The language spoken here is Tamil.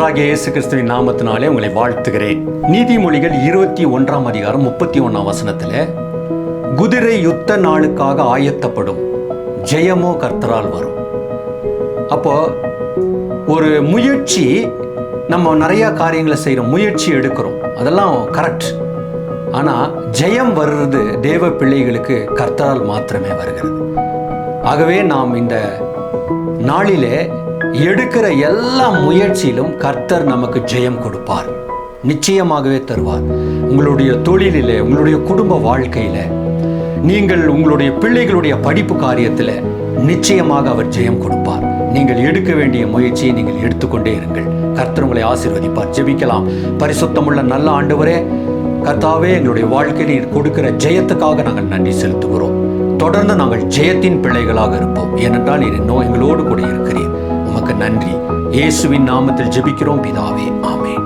கர்த்தராகிய இயேசு கிறிஸ்துவின் நாமத்தினாலே உங்களை வாழ்த்துகிறேன். நீதிமொழிகள் 21 அதிகாரம் 31 குதிரை யுத்த நாளுக்காக ஆயத்தப்படும், ஜெயமோ கர்த்தரால் வரும். அப்போ ஒரு முயற்சி, நம்ம நிறைய காரியங்களை செய்கிறோம், முயற்சி எடுக்கிறோம், அதெல்லாம் கரெக்ட். ஆனால் ஜெயம் வர்றது தேவ பிள்ளைகளுக்கு கர்த்தரால் மாத்திரமே வருகிறது. ஆகவே நாம் இந்த நாளிலே எடுக்கிற எல்லா முயற்சியிலும் கர்த்தர் நமக்கு ஜெயம் கொடுப்பார், நிச்சயமாகவே தருவார். உங்களுடைய தொழிலிலே, உங்களுடைய குடும்ப வாழ்க்கையில, நீங்கள் உங்களுடைய பிள்ளைகளுடைய படிப்பு காரியத்தில் நிச்சயமாக அவர் ஜெயம் கொடுப்பார். நீங்கள் எடுக்க வேண்டிய முயற்சியை நீங்கள் எடுத்துக்கொண்டே இருங்கள். கர்த்தர் உங்களை ஆசீர்வதிப்பார். ஜெபிக்கலாம். பரிசுத்தமுள்ள நல்ல ஆண்டவரே, கர்த்தாவே, எங்களுடைய வாழ்க்கையில் கொடுக்கிற ஜெயத்துக்காக நாங்கள் நன்றி செலுத்துகிறோம். தொடர்ந்து நாங்கள் ஜெயத்தின் பிள்ளைகளாக இருப்போம். ஏனென்றால் எங்களோடு கூட இருக்கிறீர். உமக்கு நன்றி. இயேசுவின் நாமத்தில் ஜெபிக்கிறோம் பிதாவே, ஆமென்.